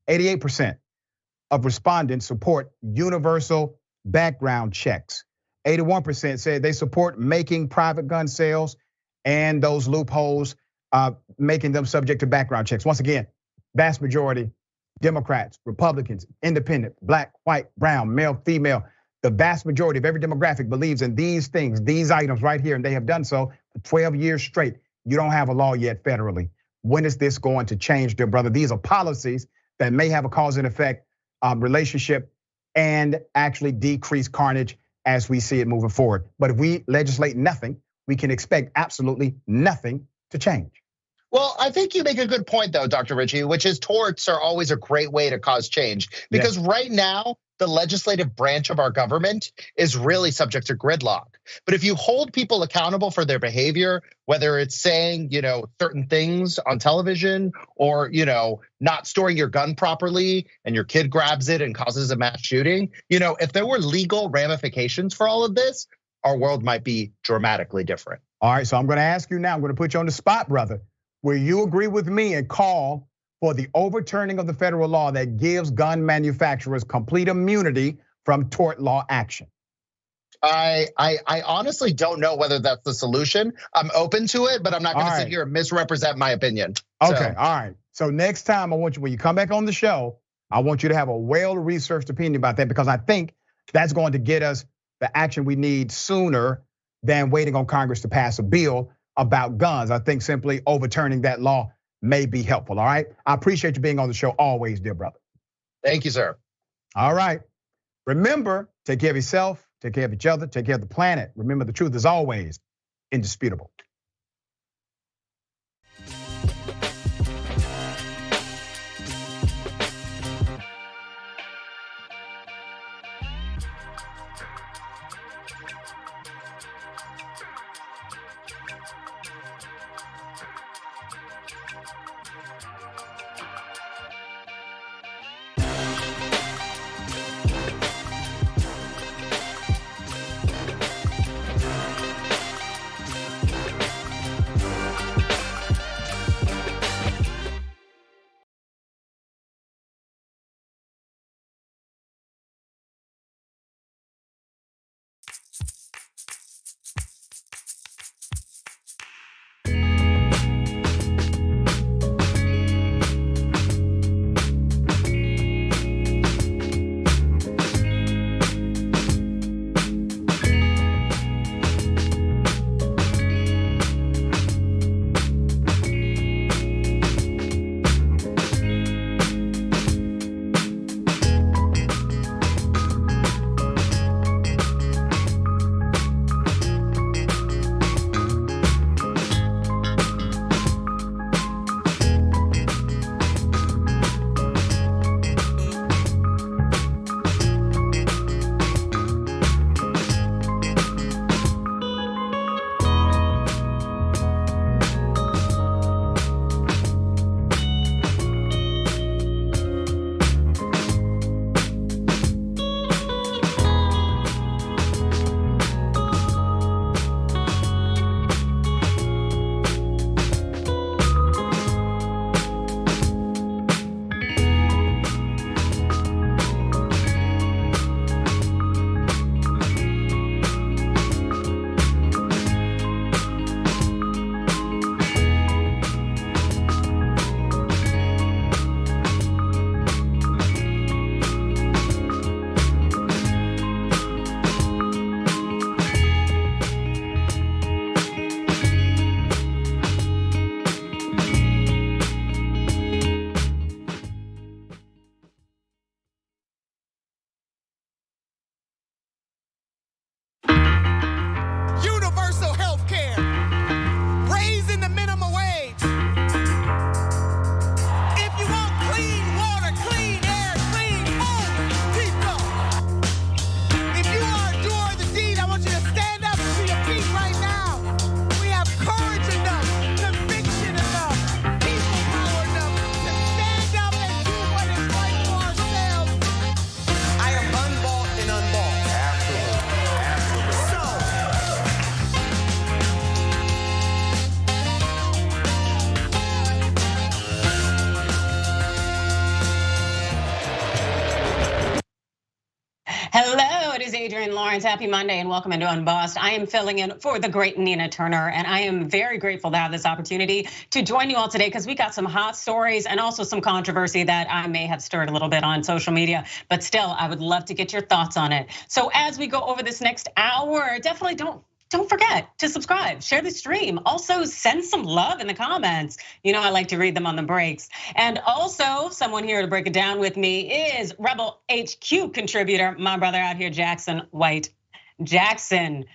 88% of respondents support universal background checks. 81% said they support making private gun sales and those loopholes, making them subject to background checks. Once again, vast majority, Democrats, Republicans, independent, black, white, brown, male, female, the vast majority of every demographic believes in these things, these items right here, and they have done so for 12 years straight. You don't have a law yet federally. When is this going to change, dear brother? These are policies that may have a cause and effect relationship and actually decrease carnage as we see it moving forward. But if we legislate nothing, we can expect absolutely nothing to change. Well, I think you make a good point though, Dr. Ritchie, which is torts are always a great way to cause change. Because right now, the legislative branch of our government is really subject to gridlock. But if you hold people accountable for their behavior, whether it's saying, certain things on television or, not storing your gun properly and your kid grabs it and causes a mass shooting, if there were legal ramifications for all of this, our world might be dramatically different. All right, so I'm gonna ask you now, I'm gonna put you on the spot, brother. Will you agree with me and call for the overturning of the federal law that gives gun manufacturers complete immunity from tort law action? I honestly don't know whether that's the solution. I'm open to it, but I'm not gonna sit here and misrepresent my opinion. Okay, all right. So next time I want you, when you come back on the show, I want you to have a well-researched opinion about that, because I think that's going to get us the action we need sooner than waiting on Congress to pass a bill about guns. I think simply overturning that law may be helpful, all right? I appreciate you being on the show always, dear brother. Thank you, sir. All right. Remember, take care of yourself, take care of each other, take care of the planet. Remember, the truth is always indisputable. Hello, it is Adrienne Lawrence. Happy Monday and welcome into Unbossed. I am filling in for the great Nina Turner, and I am very grateful to have this opportunity to join you all today because we got some hot stories and also some controversy that I may have stirred a little bit on social media, but still, I would love to get your thoughts on it. So as we go over this next hour, definitely don't forget to subscribe, share the stream. Also send some love in the comments. You know I like to read them on the breaks. And also someone here to break it down with me is Rebel HQ contributor, my brother out here, Jackson White. Jackson,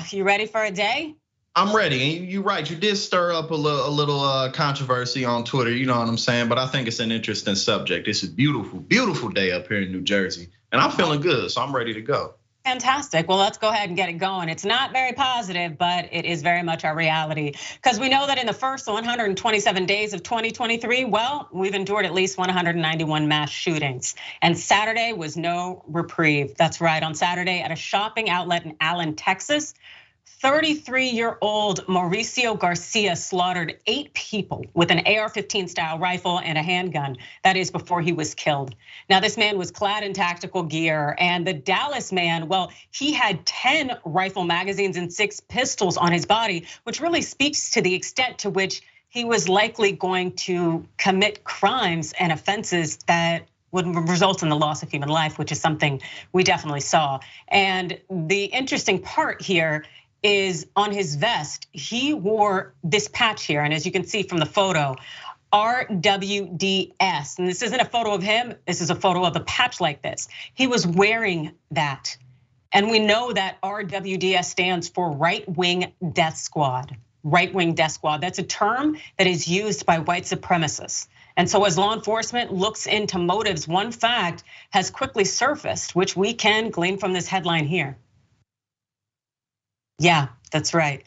you ready for a day? I'm ready. You're right. You did stir up a little controversy on Twitter. You know what I'm saying? But I think it's an interesting subject. It's a beautiful, beautiful day up here in New Jersey, and I'm feeling good, so I'm ready to go. Fantastic. Well, let's go ahead and get it going. It's not very positive, but it is very much our reality. Because we know that in the first 127 days of 2023, well, we've endured at least 191 mass shootings. And Saturday was no reprieve. That's right, on Saturday at a shopping outlet in Allen, Texas, 33-year-old Mauricio Garcia slaughtered 8 people with an AR-15 style rifle and a handgun. That is before he was killed. Now, this man was clad in tactical gear, and the Dallas man, well, he had 10 rifle magazines and 6 pistols on his body, which really speaks to the extent to which he was likely going to commit crimes and offenses that would result in the loss of human life, which is something we definitely saw. And the interesting part here is on his vest, he wore this patch here. And as you can see from the photo, RWDS. And this isn't a photo of him, this is a photo of the patch like this. He was wearing that. And we know that RWDS stands for Right Wing Death Squad. Right Wing Death Squad, that's a term that is used by white supremacists. And so as law enforcement looks into motives, one fact has quickly surfaced, which we can glean from this headline here. Yeah, that's right.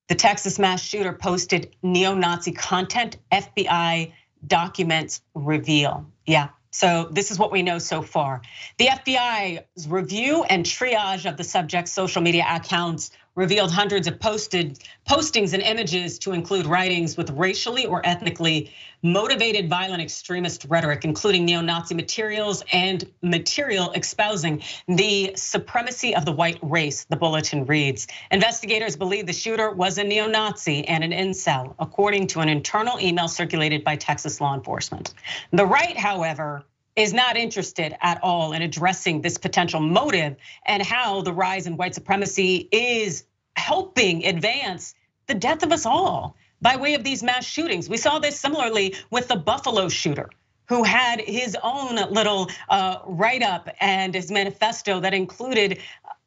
The Texas mass shooter posted neo-Nazi content, FBI documents reveal. Yeah, so this is what we know so far. The FBI's review and triage of the subject's social media accounts revealed hundreds of postings and images to include writings with racially or ethnically motivated violent extremist rhetoric, including neo-Nazi materials and material espousing the supremacy of the white race, the bulletin reads. Investigators believe the shooter was a neo-Nazi and an incel, according to an internal email circulated by Texas law enforcement. The right, however, is not interested at all in addressing this potential motive and how the rise in white supremacy is helping advance the death of us all by way of these mass shootings. We saw this similarly with the Buffalo shooter, who had his own little write-up and his manifesto that included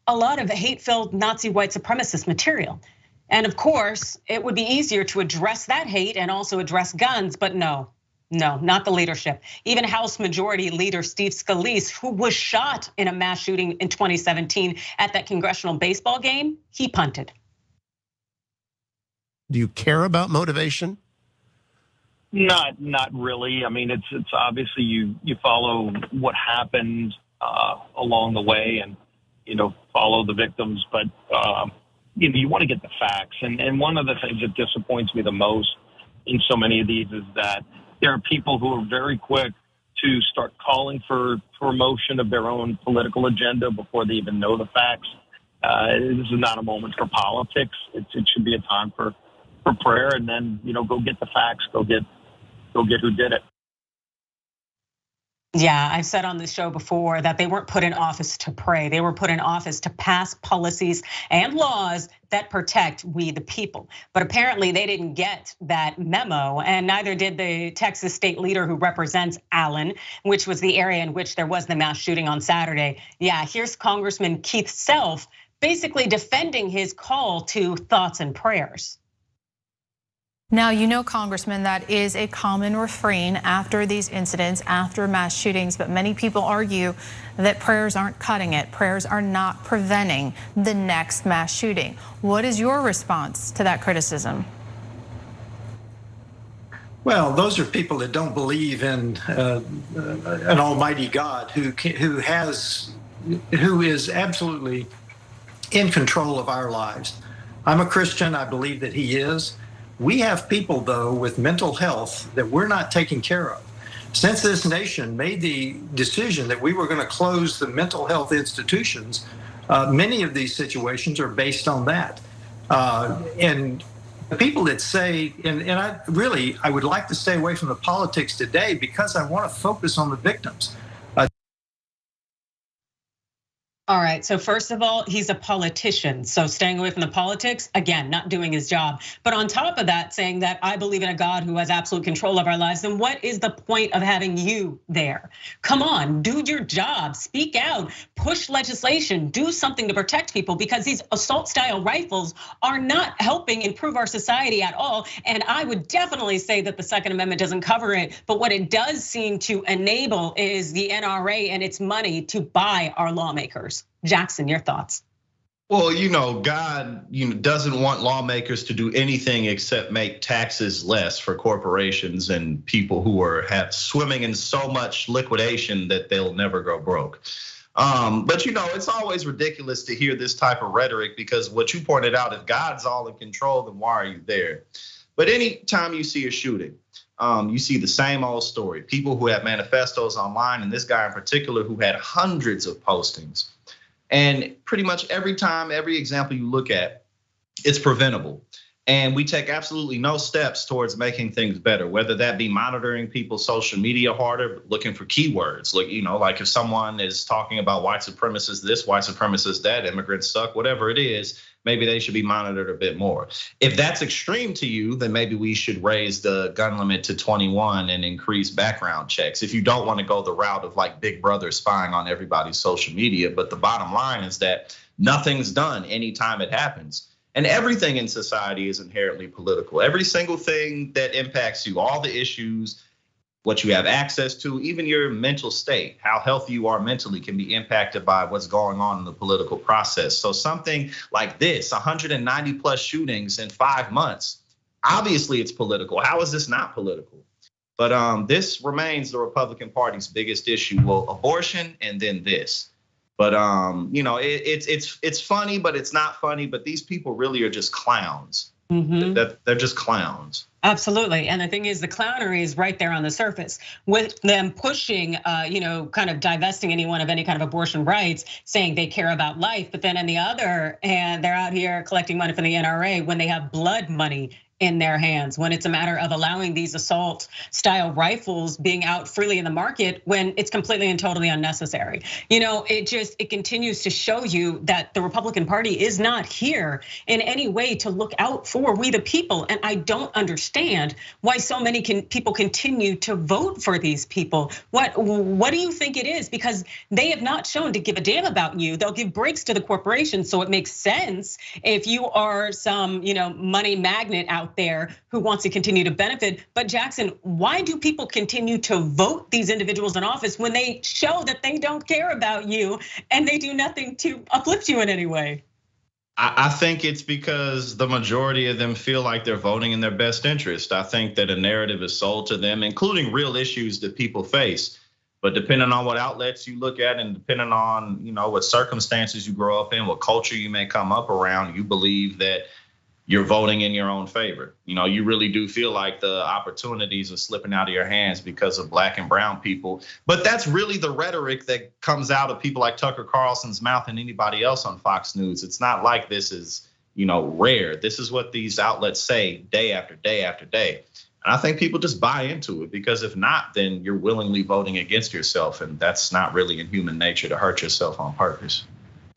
a lot of hate-filled Nazi white supremacist material. And of course, it would be easier to address that hate and also address guns, but no, not the leadership. Even House Majority Leader Steve Scalise, who was shot in a mass shooting in 2017 at that congressional baseball game, he punted. Do you care about motivation? Not really. I mean, it's obviously you follow what happened along the way, and follow the victims, but you want to get the facts. And one of the things that disappoints me the most in so many of these is that there are people who are very quick to start calling for promotion of their own political agenda before they even know the facts. This is not a moment for politics. It should be a time for prayer, and then go get the facts, go get who did it. Yeah, I've said on this show before that they weren't put in office to pray. They were put in office to pass policies and laws that protect we the people. But apparently they didn't get that memo, and neither did the Texas state leader who represents Allen, which was the area in which there was the mass shooting on Saturday. Yeah, here's Congressman Keith Self basically defending his call to thoughts and prayers. Now, Congressman, that is a common refrain after these incidents, after mass shootings, but many people argue that prayers aren't cutting it. Prayers are not preventing the next mass shooting. What is your response to that criticism? Well, those are people that don't believe in an almighty God who is absolutely in control of our lives. I'm a Christian, I believe that he is. We have people, though, with mental health that we're not taking care of. since this nation made the decision that we were going to close the mental health institutions, many of these situations are based on that. And the people that say, and I would like to stay away from the politics today because I want to focus on the victims. All right, so first of all, he's a politician. So staying away from the politics, again, not doing his job. But on top of that, saying that I believe in a God who has absolute control of our lives, then what is the point of having you there? Come on, do your job, speak out, push legislation, do something to protect people, because these assault style rifles are not helping improve our society at all. And I would definitely say that the Second Amendment doesn't cover it. But what it does seem to enable is the NRA and its money to buy our lawmakers. Jackson, your thoughts? Well, God, doesn't want lawmakers to do anything except make taxes less for corporations and people who are swimming in so much liquidation that they'll never go broke. But it's always ridiculous to hear this type of rhetoric, because what you pointed out, if God's all in control, then why are you there? But anytime you see a shooting, you see the same old story. People who have manifestos online, and this guy in particular who had hundreds of postings. And pretty much every time, every example you look at, it's preventable. And we take absolutely no steps towards making things better, whether that be monitoring people's social media harder, looking for keywords. Like if someone is talking about white supremacists this, white supremacists that, immigrants suck, whatever it is, maybe they should be monitored a bit more. If that's extreme to you, then maybe we should raise the gun limit to 21 and increase background checks. If you don't want to go the route of like Big Brother spying on everybody's social media, but the bottom line is that nothing's done anytime it happens. And everything in society is inherently political. Every single thing that impacts you, all the issues, what you have access to, even your mental state, how healthy you are mentally can be impacted by what's going on in the political process. So something like this, 190 plus shootings in 5 months, obviously it's political. How is this not political? But this remains the Republican Party's biggest issue. Well, abortion and then this. But it's funny, but it's not funny. But these people really are just clowns. They're just clowns. Absolutely, and the thing is, the clownery is right there on the surface with them pushing, kind of divesting anyone of any kind of abortion rights, saying they care about life. But then on the other hand, they're out here collecting money from the NRA when they have blood money in their hands, when it's a matter of allowing these assault style rifles being out freely in the market when it's completely and totally unnecessary. It continues to show you that the Republican Party is not here in any way to look out for we the people. And I don't understand why so many people continue to vote for these people. What do you think it is? Because they have not shown to give a damn about you. They'll give breaks to the corporations, so it makes sense if you are some money magnet out there who wants to continue to benefit. But Jackson, why do people continue to vote these individuals in office when they show that they don't care about you and they do nothing to uplift you in any way? I think it's because the majority of them feel like they're voting in their best interest. I think that a narrative is sold to them, including real issues that people face. But depending on what outlets you look at and depending on what circumstances you grow up in, what culture you may come up around, you believe that you're voting in your own favor. You really do feel like the opportunities are slipping out of your hands because of black and brown people. But that's really the rhetoric that comes out of people like Tucker Carlson's mouth and anybody else on Fox News. It's not like this is, rare. This is what these outlets say day after day after day. And I think people just buy into it, because if not, then you're willingly voting against yourself. And that's not really in human nature to hurt yourself on purpose.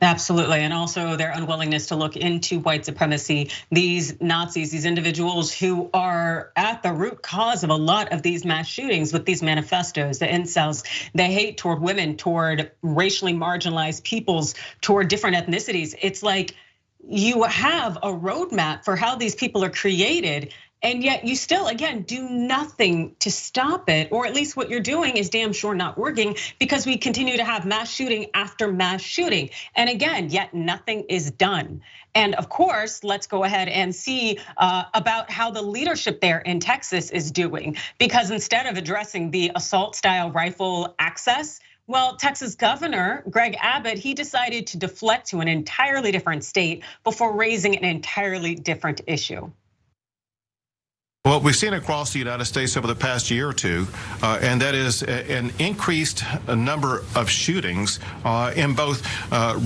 Absolutely, and also their unwillingness to look into white supremacy. These Nazis, these individuals who are at the root cause of a lot of these mass shootings with these manifestos, the incels, they hate toward women, toward racially marginalized peoples, toward different ethnicities. It's like you have a roadmap for how these people are created, and yet you still, again, do nothing to stop it, or at least what you're doing is damn sure not working, because we continue to have mass shooting after mass shooting. And again, yet nothing is done. And of course, let's go ahead and see about how the leadership there in Texas is doing, because instead of addressing the assault style rifle access, well, Texas Governor Greg Abbott, he decided to deflect to an entirely different state before raising an entirely different issue. What we've seen across the United States over the past year or two, and that is an increased number of shootings in both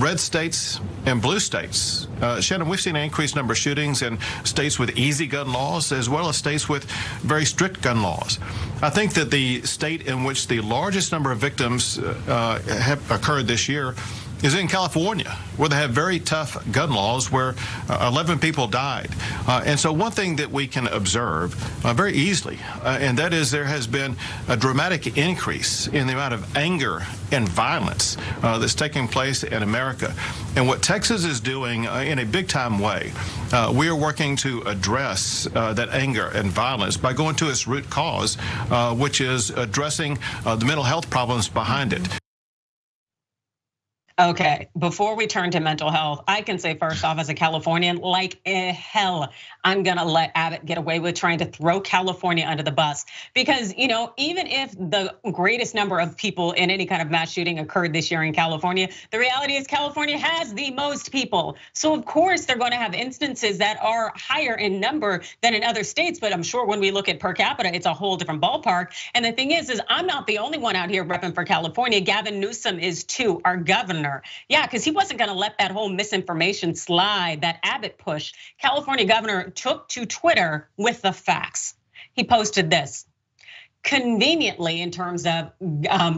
red states and blue states. Shannon, we've seen an increased number of shootings in states with easy gun laws as well as states with very strict gun laws. I think that the state in which the largest number of victims have occurred this year is in California, where they have very tough gun laws where 11 people died. And so one thing that we can observe very easily, and that is there has been a dramatic increase in the amount of anger and violence that's taking place in America. And what Texas is doing in a big time way, we are working to address that anger and violence by going to its root cause, which is addressing the mental health problems behind it. Okay, before we turn to mental health, I can say first off, as a Californian, like hell, I'm gonna let Abbott get away with trying to throw California under the bus. Because, even if the greatest number of people in any kind of mass shooting occurred this year in California, the reality is California has the most people. So of course, they're gonna have instances that are higher in number than in other states. But I'm sure when we look at per capita, it's a whole different ballpark. And the thing is I'm not the only one out here repping for California. Gavin Newsom is too, our governor. Yeah, because he wasn't gonna let that whole misinformation slide that Abbott pushed. California governor took to Twitter with the facts. He posted this. Conveniently, in terms of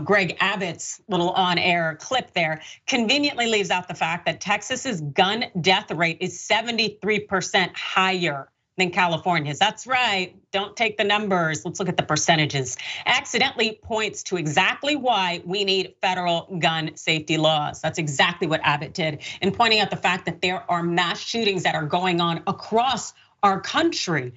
Greg Abbott's little on-air clip there, conveniently leaves out the fact that Texas's gun death rate is 73% higher than California's. That's right, don't take the numbers, let's look at the percentages. Accidentally points to exactly why we need federal gun safety laws. That's exactly what Abbott did in pointing out the fact that there are mass shootings that are going on across our country.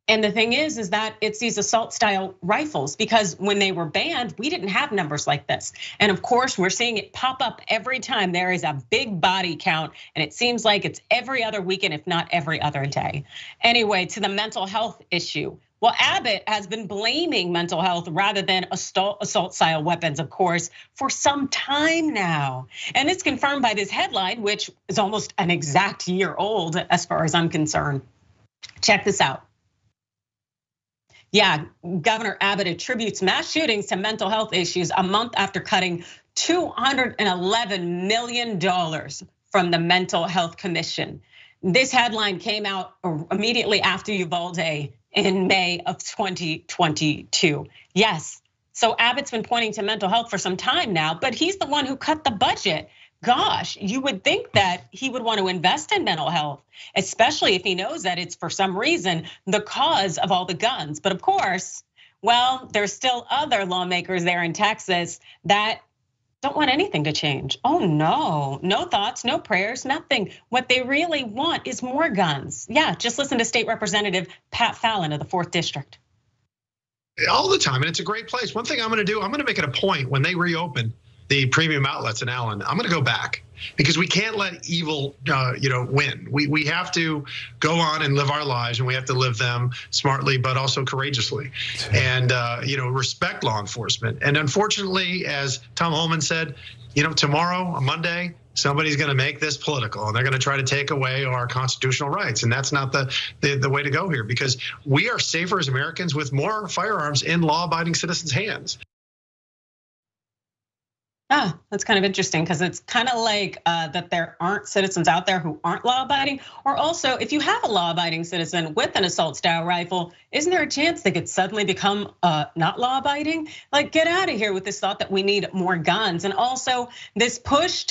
And the thing is that it's these assault style rifles, because when they were banned, we didn't have numbers like this. And of course, we're seeing it pop up every time there is a big body count, and it seems like it's every other weekend, if not every other day. Anyway, to the mental health issue. Well, Abbott has been blaming mental health rather than assault style weapons, of course, for some time now. And it's confirmed by this headline, which is almost an exact year old as far as I'm concerned. Check this out. Yeah, Governor Abbott attributes mass shootings to mental health issues a month after cutting $211 million from the Mental Health Commission. This headline came out immediately after Uvalde in May of 2022. Yes, so Abbott's been pointing to mental health for some time now, but he's the one who cut the budget. Gosh, you would think that he would want to invest in mental health, especially if he knows that it's for some reason the cause of all the guns. But of course, well, there's still other lawmakers there in Texas that don't want anything to change. Oh no, no thoughts, no prayers, nothing. What they really want is more guns. Yeah, just listen to State Representative Pat Fallon of the 4th District. All the time, and it's a great place. One thing I'm gonna do, I'm gonna make it a point when they reopen the premium outlets in Allen, I'm gonna go back, because we can't let evil win. We have to go on and live our lives, and we have to live them smartly, but also courageously, and respect law enforcement. And unfortunately, as Tom Holman said, tomorrow, on Monday, somebody's gonna make this political, and they're gonna try to take away our constitutional rights. And that's not the way to go here, because we are safer as Americans with more firearms in law-abiding citizens' hands. That's kind of interesting, because it's kind of like that there aren't citizens out there who aren't law-abiding. Or also, if you have a law-abiding citizen with an assault-style rifle, isn't there a chance they could suddenly become not law-abiding? Like, get out of here with this thought that we need more guns. And also, this push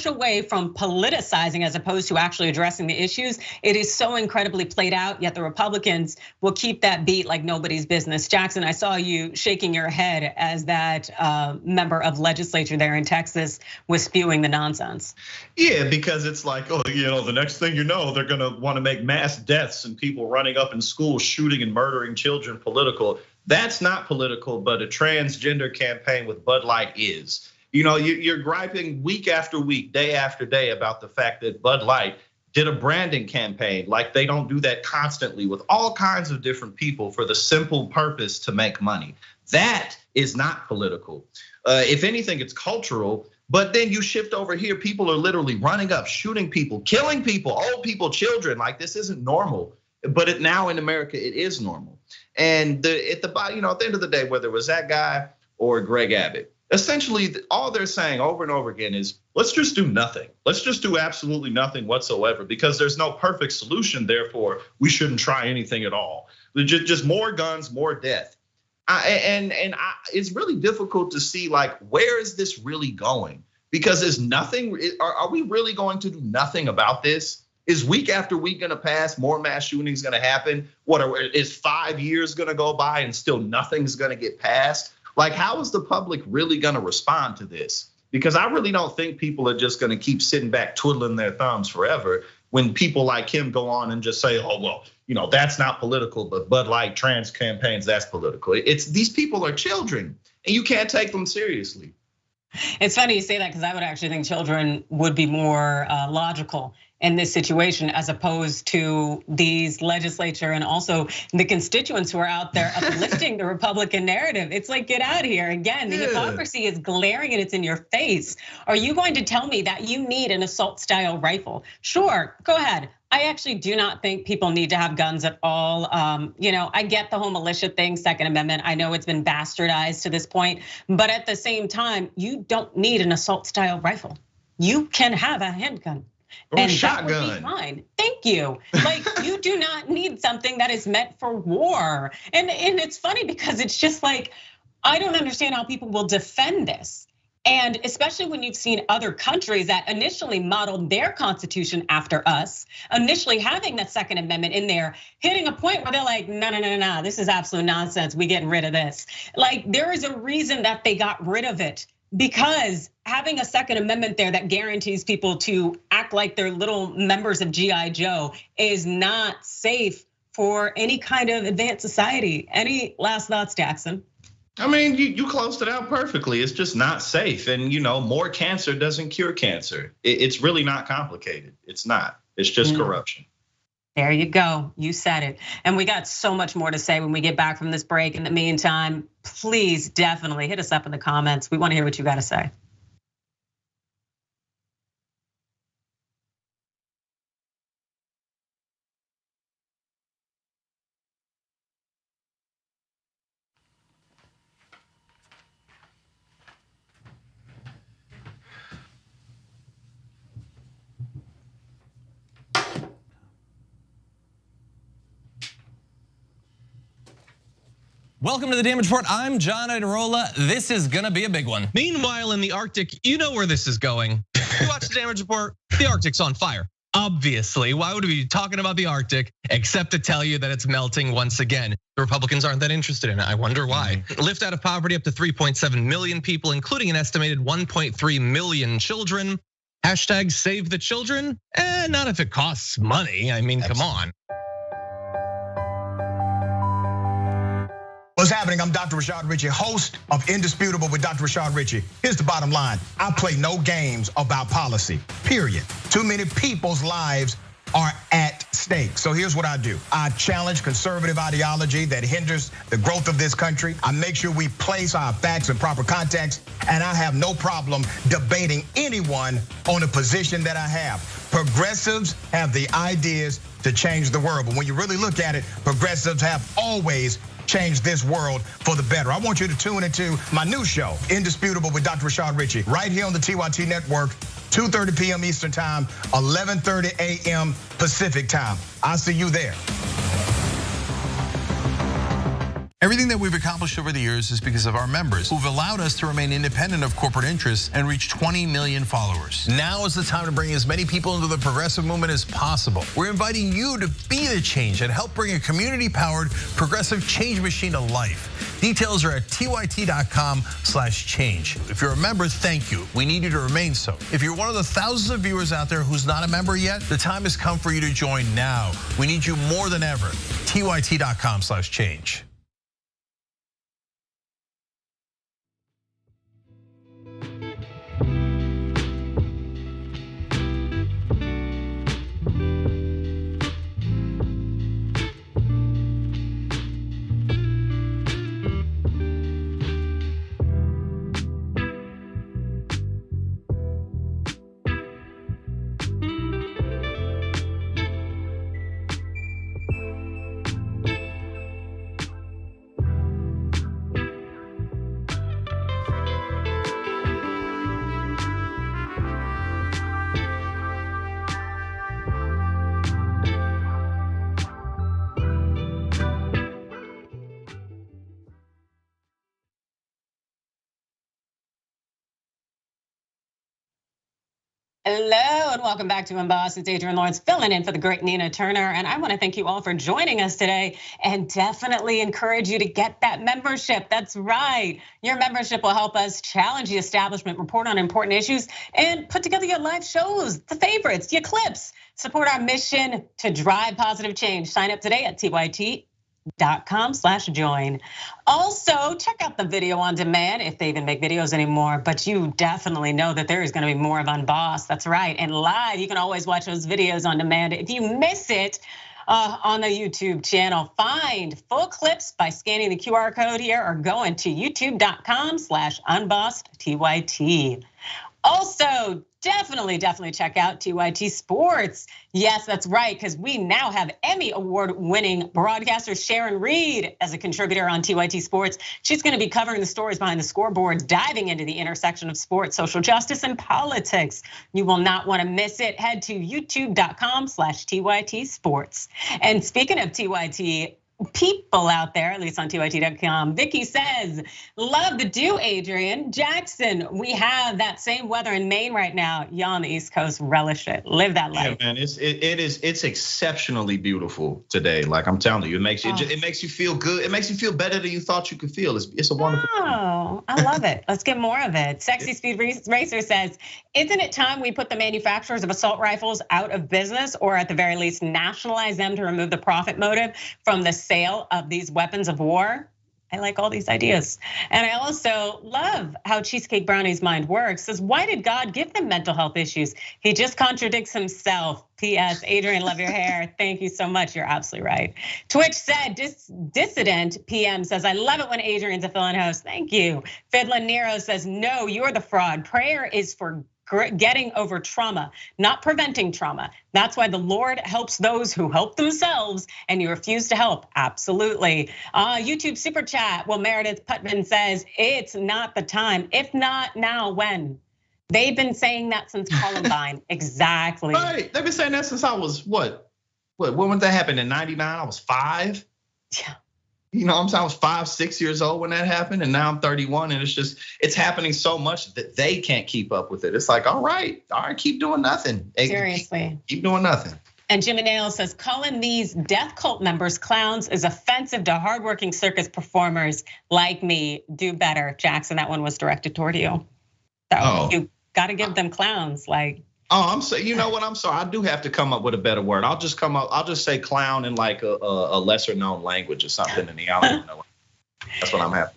away from politicizing as opposed to actually addressing the issues, it is so incredibly played out, yet the Republicans will keep that beat like nobody's business. Jackson, I saw you shaking your head as that member of legislature there in Texas was spewing the nonsense. Yeah, because it's like, the next thing you know, they're gonna want to make mass deaths and people running up in schools, shooting and murdering children political. That's not political, but a transgender campaign with Bud Light is. You're griping week after week, day after day about the fact that Bud Light did a branding campaign. Like, they don't do that constantly with all kinds of different people for the simple purpose to make money. That is not political. If anything, it's cultural. But then you shift over here, people are literally running up, shooting people, killing people, old people, children. Like, this isn't normal. But now in America, it is normal. And at the end of the day, whether it was that guy or Greg Abbott, essentially all they're saying over and over again is, let's just do nothing. Let's just do absolutely nothing whatsoever, because there's no perfect solution. Therefore, we shouldn't try anything at all. Just more guns, more death. It's really difficult to see, like, where is this really going? Because there's nothing. Are we really going to do nothing about this? Is week after week going to pass? More mass shootings going to happen? Is 5 years going to go by and still nothing's going to get passed? Like, how is the public really going to respond to this? Because I really don't think people are just going to keep sitting back twiddling their thumbs forever when people like him go on and just say, oh, well, that's not political, but like trans campaigns, that's political. These people are children and you can't take them seriously. It's funny you say that, because I would actually think children would be more logical in this situation, as opposed to these legislature and also the constituents who are out there uplifting the Republican narrative. It's like, get out of here. Again, the hypocrisy is glaring and it's in your face. Are you going to tell me that you need an assault style rifle? Sure, go ahead. I actually do not think people need to have guns at all. I get the whole militia thing, Second Amendment. I know it's been bastardized to this point, but at the same time, you don't need an assault style rifle. You can have a handgun. Or and a shotgun. That would be fine. Thank you. Like, you do not need something that is meant for war. And it's funny because it's just like, I don't understand how people will defend this. And especially when you've seen other countries that initially modeled their constitution after us, initially having that Second Amendment in there, hitting a point where they're like, no, this is absolute nonsense. We getting rid of this. Like, there is a reason that they got rid of it. Because having a Second Amendment there that guarantees people to act like they're little members of G.I. Joe is not safe for any kind of advanced society. Any last thoughts, Jackson? I mean, you closed it out perfectly. It's just not safe. And more cancer doesn't cure cancer. It's really not complicated. It's not. It's just corruption. There you go. You said it. And we got so much more to say when we get back from this break. In the meantime, please definitely hit us up in the comments. We want to hear what you got to say. Welcome to the Damage Report. I'm John Idarola. This is gonna be a big one. Meanwhile, in the Arctic, you know where this is going. You watch the Damage Report, the Arctic's on fire. Obviously, why would we be talking about the Arctic except to tell you that it's melting once again? The Republicans aren't that interested in it. I wonder why. Lift out of poverty up to 3.7 million people, including an estimated 1.3 million children. Hashtag save the children? Not if it costs money. I mean, come on. What's happening? I'm Dr. Rashad Richey, host of Indisputable with Dr. Rashad Richey. Here's the bottom line. I play no games about policy, period. Too many people's lives are at stake. So here's what I do. I challenge conservative ideology that hinders the growth of this country. I make sure we place our facts in proper context, and I have no problem debating anyone on a position that I have. Progressives have the ideas to change the world, but when you really look at it, progressives have always change this world for the better. I want you to tune into my new show, Indisputable with Dr. Rashad Richey, right here on the TYT Network, 2:30 p.m. Eastern Time, 11:30 a.m. Pacific Time. I'll see you there. Everything that we've accomplished over the years is because of our members who've allowed us to remain independent of corporate interests and reach 20 million followers. Now is the time to bring as many people into the progressive movement as possible. We're inviting you to be the change and help bring a community-powered progressive change machine to life. Details are at tyt.com/change. If you're a member, thank you. We need you to remain so. If you're one of the thousands of viewers out there who's not a member yet, the time has come for you to join now. We need you more than ever. tyt.com/change. Hello and welcome back to Unbossed. It's Adrienne Lawrence filling in for the great Nina Turner. And I want to thank you all for joining us today and definitely encourage you to get that membership. That's right. Your membership will help us challenge the establishment, report on important issues, and put together your live shows, the favorites, your clips. Support our mission to drive positive change. Sign up today at tyt.com/join. Also, check out the video on demand if they even make videos anymore, but you definitely know that there is gonna be more of Unbossed, that's right. And live, you can always watch those videos on demand. If you miss it on the YouTube channel, find full clips by scanning the QR code here or going to youtube.com/unbossedtyt. Also, definitely check out TYT Sports. Yes, that's right, because we now have Emmy Award-winning broadcaster Sharon Reed as a contributor on TYT Sports. She's gonna be covering the stories behind the scoreboard, diving into the intersection of sports, social justice, and politics. You will not wanna miss it. Head to youtube.com/TYT Sports. And speaking of TYT, people out there, at least on TYT.com. Vicky says, love the dew, Adrienne. Jackson, we have that same weather in Maine right now. Y'all on the East Coast, relish it, live that life. Yeah, man, it's exceptionally beautiful today. Like I'm telling you, it makes you feel good. It makes you feel better than you thought you could feel. It's a wonderful thing. Oh, I love it. Let's get more of it. Sexy Speed Racer says, isn't it time we put the manufacturers of assault rifles out of business, or at the very least nationalize them to remove the profit motive from the sale of these weapons of war? I like all these ideas. And I also love how Cheesecake Brownie's mind works. Says, why did God give them mental health issues? He just contradicts himself. P.S. Adrienne, love your hair. Thank you so much. You're absolutely right. Twitch said, Dissident PM says, I love it when Adrienne's a fill-in host. Thank you. Fiddlin' Nero says, no, you're the fraud. Prayer is for getting over trauma, not preventing trauma. That's why the Lord helps those who help themselves, and you refuse to help. Absolutely. YouTube super chat. Well, Meredith Putman says, it's not the time. If not now, when? They've been saying that since Columbine. Exactly. Right. They've been saying that since I was what? When that happened in '99? I was 5. Yeah. You know what I'm saying? I was 5, 6 years old when that happened, and now I'm 31, and it's happening so much that they can't keep up with it. It's like, all right, keep doing nothing. Seriously. Keep doing nothing. And Jim Nail says, calling these death cult members clowns is offensive to hardworking circus performers like me. Do better, Jackson. That one was directed toward you. So you gotta give them clowns, like. Oh, I'm saying, you know what? I'm sorry. I do have to come up with a better word. I'll just say clown in like a lesser known language or something, and y'all don't know. That's what I'm having.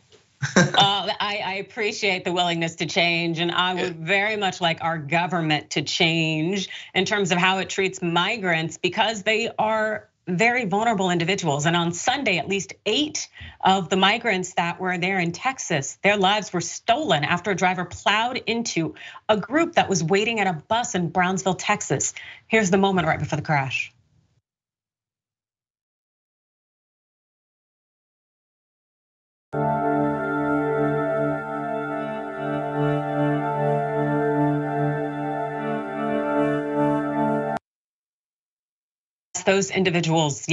I appreciate the willingness to change, and I would very much like our government to change in terms of how it treats migrants, because they are very vulnerable individuals. And on Sunday, at least 8 of the migrants that were there in Texas, their lives were stolen after a driver plowed into a group that was waiting at a bus in Brownsville, Texas. Here's the moment right before the crash. Those individuals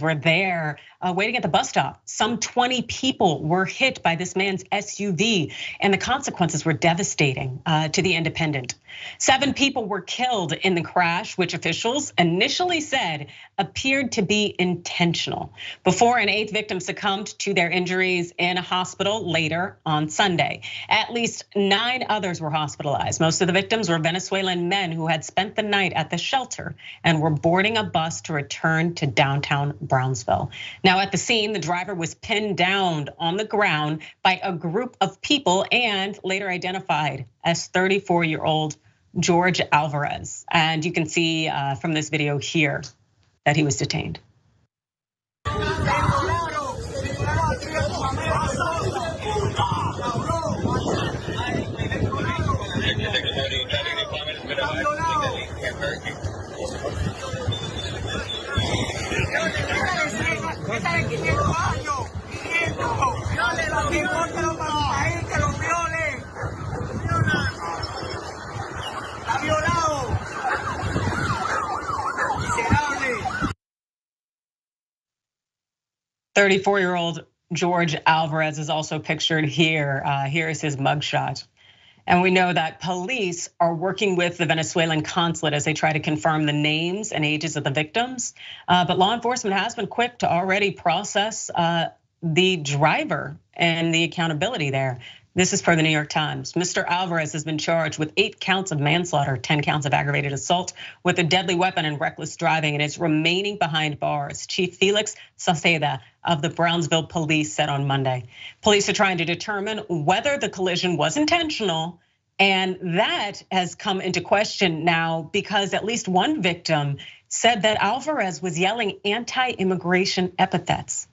were there waiting at the bus stop. Some 20 people were hit by this man's SUV, and the consequences were devastating to the Independent. 7 people were killed in the crash, which officials initially said appeared to be intentional, before an 8th victim succumbed to their injuries in a hospital later on Sunday. At least 9 others were hospitalized. Most of the victims were Venezuelan men who had spent the night at the shelter and were boarding a bus to return to downtown Brownsville. Now at the scene, the driver was pinned down on the ground by a group of people and later identified as 34-year-old George Alvarez. And you can see from this video here that he was detained. "34-year-old George Alvarez is also pictured here. Here is his mugshot. And we know that police are working with the Venezuelan consulate as they try to confirm the names and ages of the victims. But law enforcement has been quick to already process the driver and the accountability there. This is per the New York Times. Mr. Alvarez has been charged with 8 counts of manslaughter, 10 counts of aggravated assault with a deadly weapon and reckless driving, and is remaining behind bars. Chief Felix Sauceda of the Brownsville police said on Monday. Police are trying to determine whether the collision was intentional, and that has come into question now because at least one victim said that Alvarez was yelling anti-immigration epithets.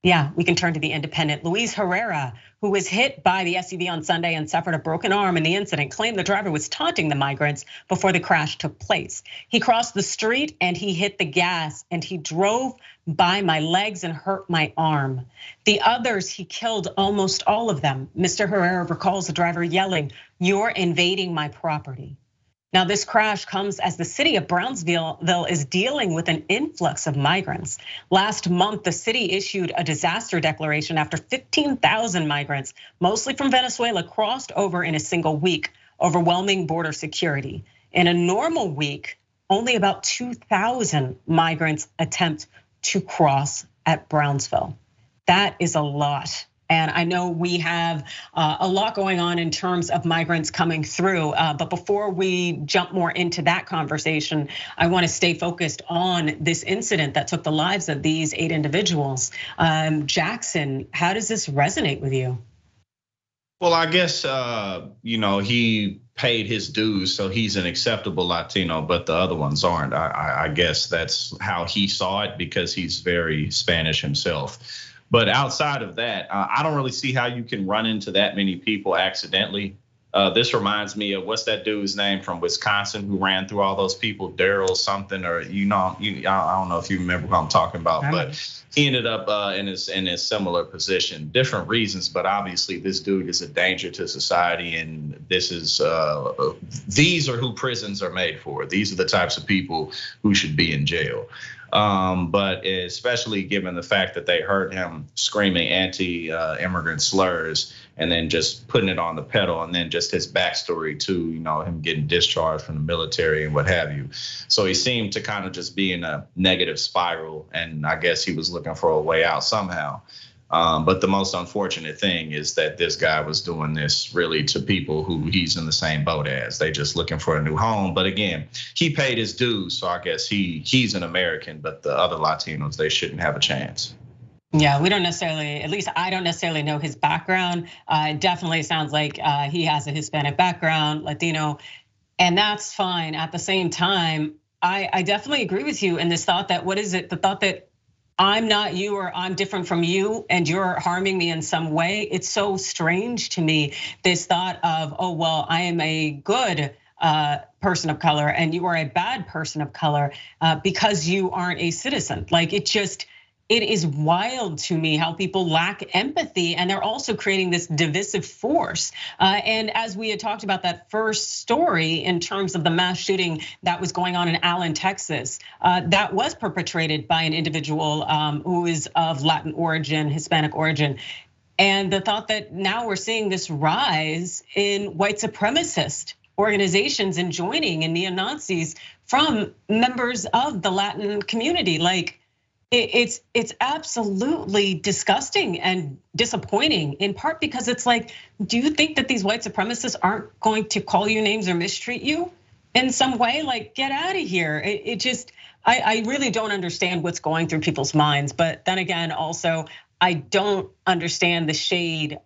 Yeah, we can turn to the Independent. Luis Herrera, who was hit by the SUV on Sunday and suffered a broken arm in the incident, claimed the driver was taunting the migrants before the crash took place. He crossed the street and he hit the gas and he drove by my legs and hurt my arm. The others, he killed almost all of them. Mr. Herrera recalls the driver yelling, "You're invading my property." Now, this crash comes as the city of Brownsville is dealing with an influx of migrants. Last month, the city issued a disaster declaration after 15,000 migrants, mostly from Venezuela, crossed over in a single week, overwhelming border security. In a normal week, only about 2,000 migrants attempt to cross at Brownsville. That is a lot. And I know we have a lot going on in terms of migrants coming through. But before we jump more into that conversation, I want to stay focused on this incident that took the lives of these 8 individuals. Jackson, how does this resonate with you? Well, I guess he paid his dues, so he's an acceptable Latino, but the other ones aren't. I guess that's how he saw it because he's very Spanish himself. But outside of that, I don't really see how you can run into that many people accidentally. This reminds me of what's that dude's name from Wisconsin who ran through all those people, Daryl something, or I don't know if you remember what I'm talking about, but he ended up in a similar position, different reasons, but obviously this dude is a danger to society, and these are who prisons are made for. These are the types of people who should be in jail. But especially given the fact that they heard him screaming anti-immigrant slurs and then just putting it on the pedal, and then just his backstory too, him getting discharged from the military and what have you. So he seemed to kind of just be in a negative spiral, and I guess he was looking for a way out somehow. But the most unfortunate thing is that this guy was doing this really to people who he's in the same boat as. They just looking for a new home. But again, he paid his dues, so I guess he's an American, but the other Latinos, they shouldn't have a chance. Yeah, we don't necessarily, at least I don't necessarily know his background. It definitely sounds like he has a Hispanic background, Latino, and that's fine. At the same time, I definitely agree with you in this thought that, what is it? The thought that I'm not you or I'm different from you and you're harming me in some way. It's so strange to me, this thought of, oh, well, I am a good person of color and you are a bad person of color because you aren't a citizen. Like it is wild to me how people lack empathy, and they're also creating this divisive force. And as we had talked about that first story in terms of the mass shooting that was going on in Allen, Texas, that was perpetrated by an individual who is of Latin origin, Hispanic origin. And the thought that now we're seeing this rise in white supremacist organizations and joining in neo-Nazis from members of the Latin community. Like, it's absolutely disgusting and disappointing, in part because it's like, do you think that these white supremacists aren't going to call you names or mistreat you in some way? Like, get out of here. I really don't understand what's going through people's minds. But then again, also, I don't understand the shade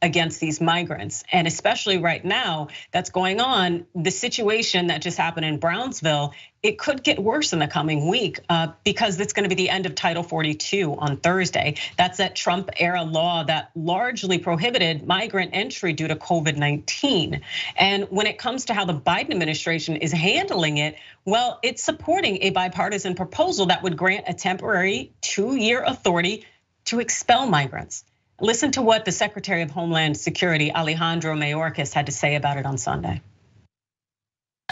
against these migrants. And especially right now that's going on, the situation that just happened in Brownsville, it could get worse in the coming week because it's gonna be the end of Title 42 on Thursday. That's that Trump era law that largely prohibited migrant entry due to COVID-19. And when it comes to how the Biden administration is handling it, well, it's supporting a bipartisan proposal that would grant a temporary 2-year authority to expel migrants. Listen to what the Secretary of Homeland Security, Alejandro Mayorkas, had to say about it on Sunday.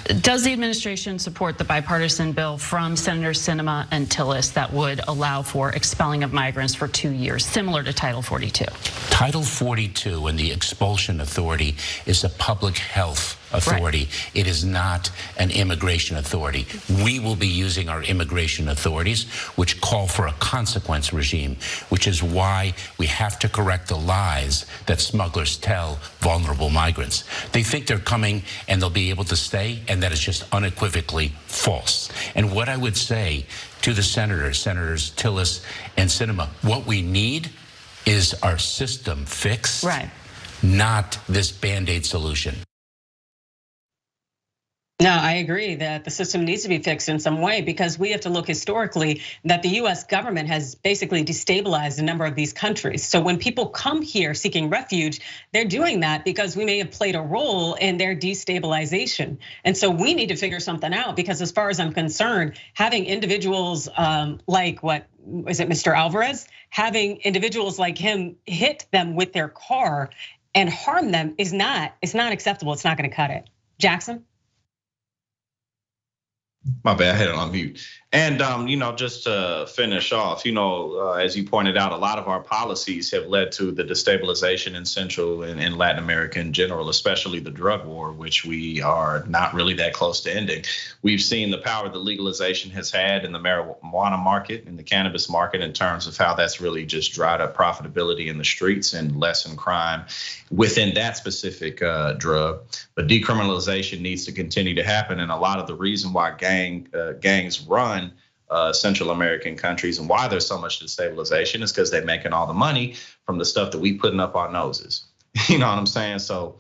Does the administration support the bipartisan bill from Senator Sinema and Tillis that would allow for expelling of migrants for 2 years, similar to Title 42? Title 42 and the expulsion authority is a public health authority. Right. It is not an immigration authority. We will be using our immigration authorities, which call for a consequence regime, which is why we have to correct the lies that smugglers tell vulnerable migrants. They think they're coming and they'll be able to stay, and that is just unequivocally false. And what I would say to the Senators Tillis and Sinema, what we need is our system fixed, right, not this Band-Aid solution. No, I agree that the system needs to be fixed in some way, because we have to look historically that the US government has basically destabilized a number of these countries. So when people come here seeking refuge, they're doing that because we may have played a role in their destabilization. And so we need to figure something out, because as far as I'm concerned, having individuals like Mr. Alvarez, having individuals like him hit them with their car and harm them it's not acceptable. It's not gonna cut it. Jackson? My bad, I had it on mute. And just to finish off, as you pointed out, a lot of our policies have led to the destabilization in Central and Latin America in general, especially the drug war, which we are not really that close to ending. We've seen the power that legalization has had in the marijuana market and the cannabis market in terms of how that's really just dried up profitability in the streets and lessened crime within that specific drug. But decriminalization needs to continue to happen, and a lot of the reason why gangs run Central American countries and why there's so much destabilization is because they're making all the money from the stuff that we putting up our noses. You know what I'm saying? So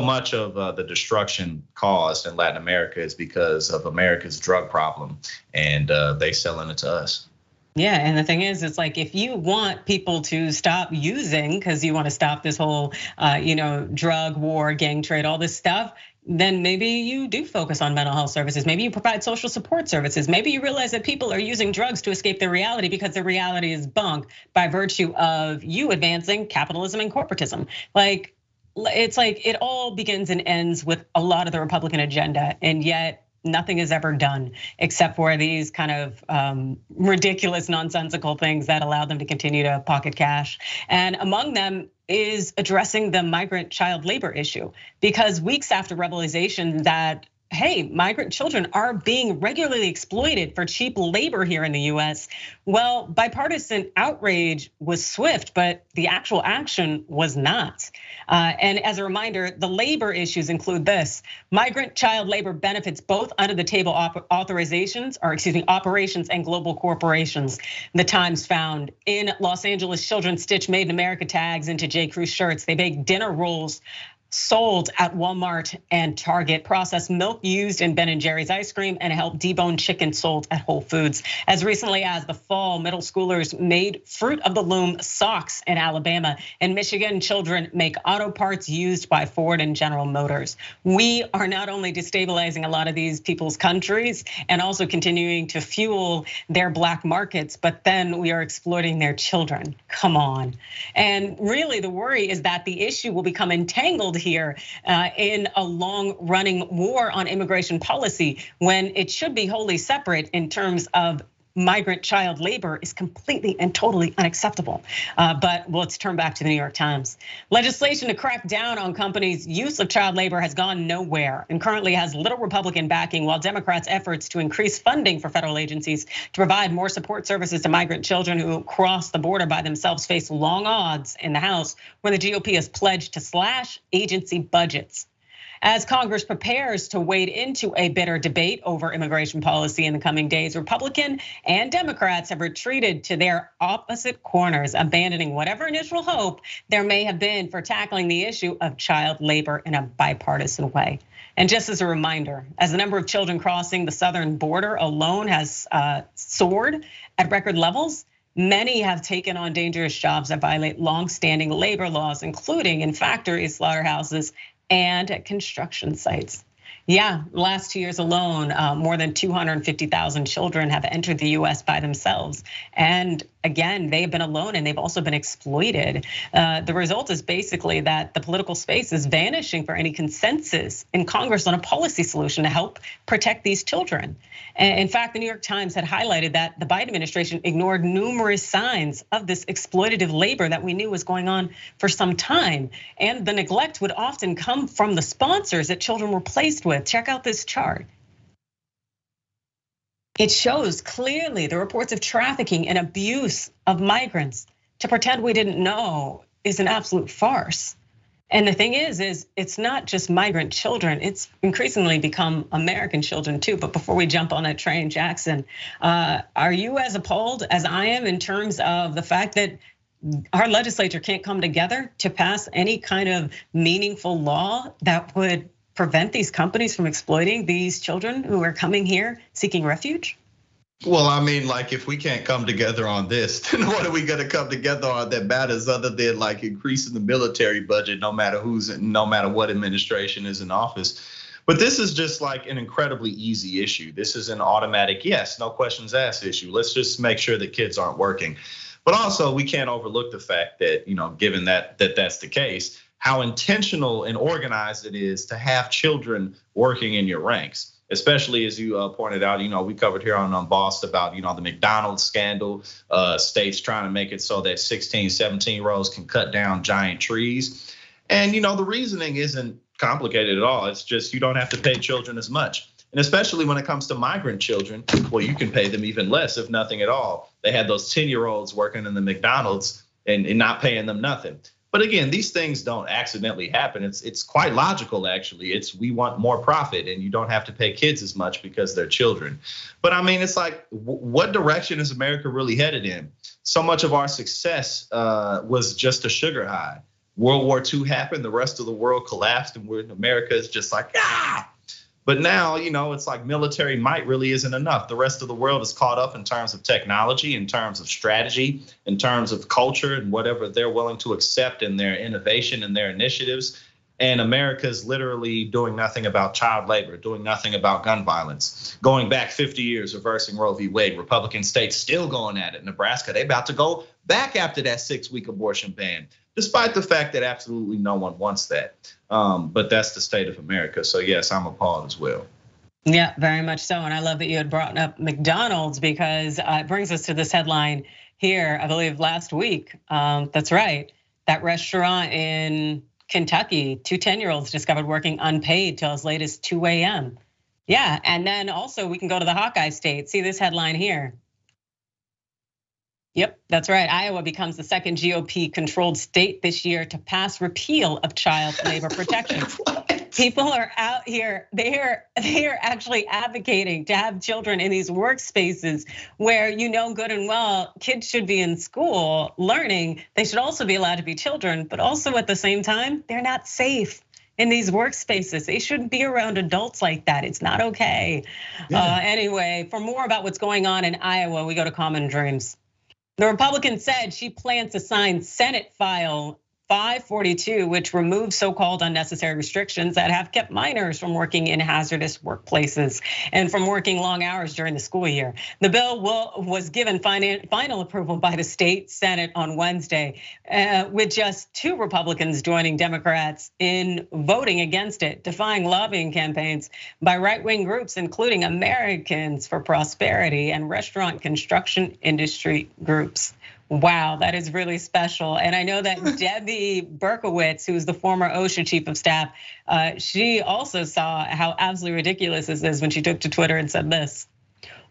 much of the destruction caused in Latin America is because of America's drug problem, and they selling it to us. Yeah, and the thing is, it's like if you want people to stop using, because you want to stop this whole, drug war, gang trade, all this stuff, then maybe you do focus on mental health services. Maybe you provide social support services. Maybe you realize that people are using drugs to escape their reality because their reality is bunk by virtue of you advancing capitalism and corporatism. It's like it all begins and ends with a lot of the Republican agenda, and yet nothing is ever done except for these kind of ridiculous, nonsensical things that allow them to continue to pocket cash. And among them is addressing the migrant child labor issue, because weeks after revelation that, hey, migrant children are being regularly exploited for cheap labor here in the US. Well, bipartisan outrage was swift, but the actual action was not. And as a reminder, the labor issues include this: migrant child labor benefits both under the table operations and global corporations. The Times found in Los Angeles, children stitch Made in America tags into J. Crew shirts. They bake dinner rolls sold at Walmart and Target, processed milk used in Ben & Jerry's ice cream, and helped debone chicken sold at Whole Foods. As recently as the fall, middle schoolers made Fruit of the Loom socks in Alabama. In Michigan, children make auto parts used by Ford and General Motors. We are not only destabilizing a lot of these people's countries and also continuing to fuel their black markets, but then we are exploiting their children. Come on. And really the worry is that the issue will become entangled here in a long-running war on immigration policy, when it should be wholly separate in terms of migrant child labor is completely and totally unacceptable. But let's turn back to the New York Times. Legislation to crack down on companies' use of child labor has gone nowhere and currently has little Republican backing, while Democrats' efforts to increase funding for federal agencies to provide more support services to migrant children who cross the border by themselves face long odds in the House, where the GOP has pledged to slash agency budgets. As Congress prepares to wade into a bitter debate over immigration policy in the coming days, Republican and Democrats have retreated to their opposite corners, abandoning whatever initial hope there may have been for tackling the issue of child labor in a bipartisan way. And just as a reminder, as the number of children crossing the southern border alone has soared at record levels, many have taken on dangerous jobs that violate long-standing labor laws, including in factories, slaughterhouses, and at construction sites. Yeah, last 2 years alone, more than 250,000 children have entered the US by themselves. And again, they have been alone and they've also been exploited. The result is basically that the political space is vanishing for any consensus in Congress on a policy solution to help protect these children. In fact, the New York Times had highlighted that the Biden administration ignored numerous signs of this exploitative labor that we knew was going on for some time. And the neglect would often come from the sponsors that children were placed with. Check out this chart. It shows clearly the reports of trafficking and abuse of migrants. To pretend we didn't know is an absolute farce. And the thing is it's not just migrant children, it's increasingly become American children too. But before we jump on that train, Jackson, are you as appalled as I am in terms of the fact that our legislature can't come together to pass any kind of meaningful law that would prevent these companies from exploiting these children who are coming here seeking refuge? Well, I mean, like if we can't come together on this, then what are we gonna come together on that matters other than like increasing the military budget, no matter what administration is in office? But this is just like an incredibly easy issue. This is an automatic yes, no questions asked issue. Let's just make sure that kids aren't working. But also we can't overlook the fact that, given that that's the case, how intentional and organized it is to have children working in your ranks. Especially as you pointed out, we covered here on Unbossed about, the McDonald's scandal, states trying to make it so that 16, 17-year-olds can cut down giant trees. And, the reasoning isn't complicated at all. It's just you don't have to pay children as much. And especially when it comes to migrant children, well, you can pay them even less, if nothing at all. They had those 10-year-olds working in the McDonald's and not paying them nothing. But again, these things don't accidentally happen. It's quite logical, actually. We want more profit and you don't have to pay kids as much because they're children. But I mean, it's like, what direction is America really headed in? So much of our success was just a sugar high. World War II happened, the rest of the world collapsed, and America is just like, ah! But now, it's like military might really isn't enough. The rest of the world is caught up in terms of technology, in terms of strategy, in terms of culture and whatever they're willing to accept in their innovation and their initiatives. And America is literally doing nothing about child labor, doing nothing about gun violence. Going back 50 years, reversing Roe v. Wade, Republican states still going at it. Nebraska, they about to go back after that 6-week abortion ban, despite the fact that absolutely no one wants that. But that's the state of America. So yes, I'm appalled as well. Yeah, very much so. And I love that you had brought up McDonald's because it brings us to this headline here, I believe last week. That's right, that restaurant in Kentucky, 2 10-year-olds discovered working unpaid till as late as 2 a.m. Yeah, and then also we can go to the Hawkeye state. See this headline here. Yep, that's right. Iowa becomes the second GOP-controlled state this year to pass repeal of child labor protection. People are out here, they are actually advocating to have children in these workspaces where good and well kids should be in school learning. They should also be allowed to be children, but also at the same time, they're not safe in these workspaces. They shouldn't be around adults like that. It's not okay. Yeah. Anyway, for more about what's going on in Iowa, we go to Common Dreams. The Republican said she plans to sign Senate File 542, which removes so-called unnecessary restrictions that have kept minors from working in hazardous workplaces and from working long hours during the school year. The bill was given final approval by the state Senate on Wednesday, with just 2 Republicans joining Democrats in voting against it, defying lobbying campaigns by right-wing groups, including Americans for Prosperity and restaurant construction industry groups. Wow, that is really special. And I know that Debbie Berkowitz, who's the former OSHA chief of staff, she also saw how absolutely ridiculous this is when she took to Twitter and said this.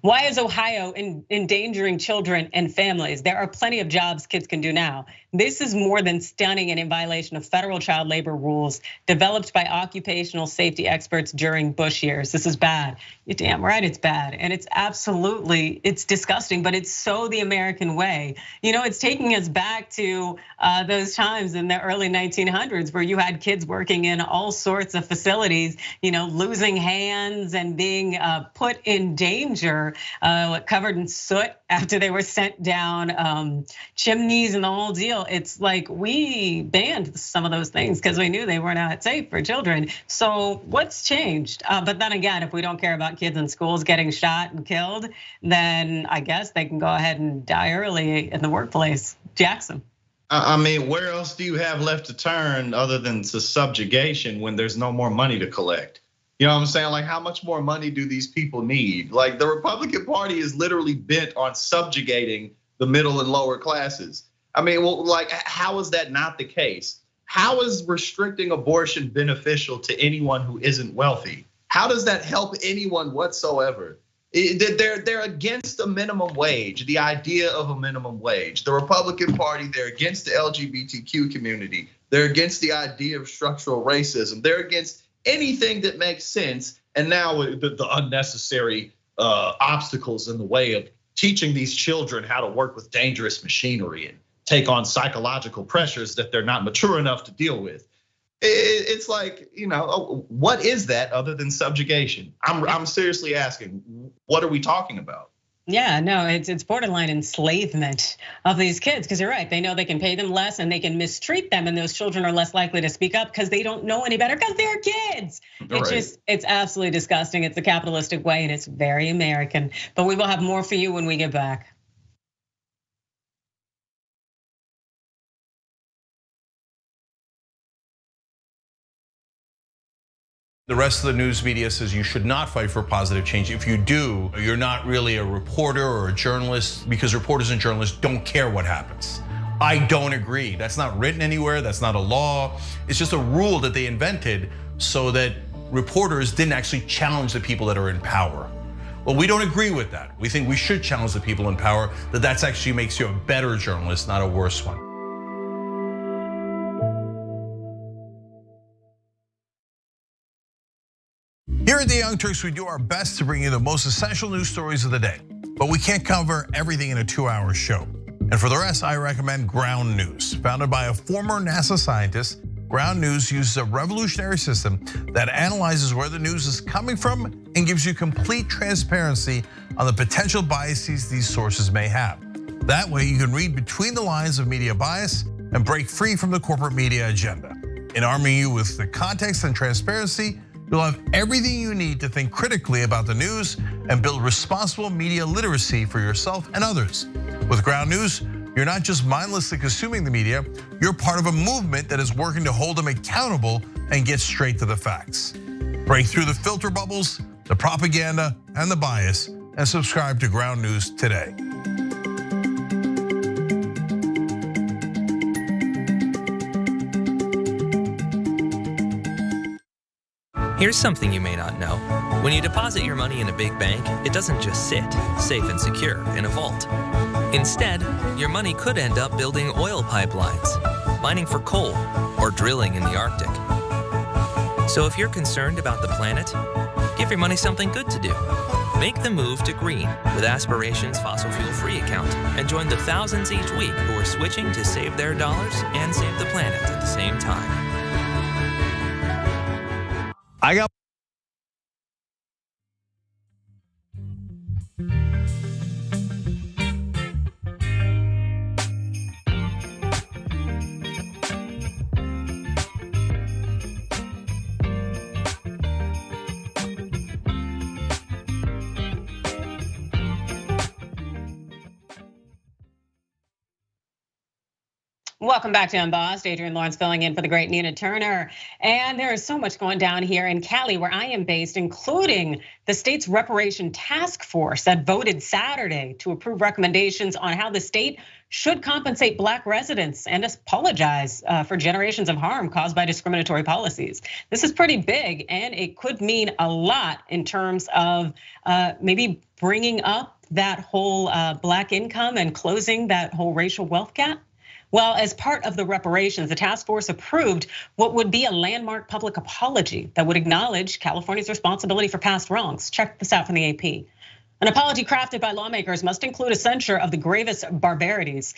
Why is Ohio endangering children and families? There are plenty of jobs kids can do now. This is more than stunning and in violation of federal child labor rules developed by occupational safety experts during Bush years. This is bad. You're damn right it's bad. And it's disgusting, but it's so the American way. It's taking us back to those times in the early 1900s where you had kids working in all sorts of facilities, losing hands and being put in danger were covered in soot after they were sent down chimneys and the whole deal. It's like we banned some of those things because we knew they were not safe for children. So what's changed? But then again, if we don't care about kids in schools getting shot and killed, then I guess they can go ahead and die early in the workplace. Jackson. I mean, where else do you have left to turn other than to subjugation when there's no more money to collect? You know what I'm saying? Like, how much more money do these people need? Like, the Republican Party is literally bent on subjugating the middle and lower classes. I mean, well, like, how is that not the case? How is restricting abortion beneficial to anyone who isn't wealthy? How does that help anyone whatsoever? They're against the minimum wage, the idea of a minimum wage. The Republican Party, they're against the LGBTQ community. They're against the idea of structural racism. They're against anything that makes sense. And now the unnecessary obstacles in the way of teaching these children how to work with dangerous machinery and take on psychological pressures that they're not mature enough to deal with. It's like, what is that other than subjugation? I'm seriously asking, what are we talking about? Yeah, no, it's borderline enslavement of these kids, because you're right. They know they can pay them less and they can mistreat them, and those children are less likely to speak up because they don't know any better because they're kids. It's absolutely disgusting. It's a capitalistic way and it's very American. But we will have more for you when we get back. The rest of the news media says you should not fight for positive change. If you do, you're not really a reporter or a journalist, because reporters and journalists don't care what happens. I don't agree. That's not written anywhere. That's not a law. It's just a rule that they invented so that reporters didn't actually challenge the people that are in power. Well, we don't agree with that. We think we should challenge the people in power, that actually makes you a better journalist, not a worse one. Here at the Young Turks, we do our best to bring you the most essential news stories of the day, but we can't cover everything in a 2-hour show. And for the rest, I recommend Ground News. Founded by a former NASA scientist, Ground News uses a revolutionary system that analyzes where the news is coming from and gives you complete transparency on the potential biases these sources may have. That way, you can read between the lines of media bias and break free from the corporate media agenda. In arming you with the context and transparency, you'll have everything you need to think critically about the news and build responsible media literacy for yourself and others. With Ground News, you're not just mindlessly consuming the media, you're part of a movement that is working to hold them accountable and get straight to the facts. Break through the filter bubbles, the propaganda, and the bias, and subscribe to Ground News today. Here's something you may not know. When you deposit your money in a big bank, it doesn't just sit, safe and secure, in a vault. Instead, your money could end up building oil pipelines, mining for coal, or drilling in the Arctic. So if you're concerned about the planet, give your money something good to do. Make the move to green with Aspirations Fossil Fuel Free account and join the thousands each week who are switching to save their dollars and save the planet at the same time. I got Welcome back to Unbossed. Adrienne Lawrence filling in for the great Nina Turner. And there is so much going down here in Cali, where I am based, including the state's reparation task force that voted Saturday to approve recommendations on how the state should compensate Black residents and apologize for generations of harm caused by discriminatory policies. This is pretty big, and it could mean a lot in terms of maybe bringing up that whole Black income and closing that whole racial wealth gap. Well, as part of the reparations, the task force approved what would be a landmark public apology that would acknowledge California's responsibility for past wrongs. Check this out from the AP. An apology crafted by lawmakers must include a censure of the gravest barbarities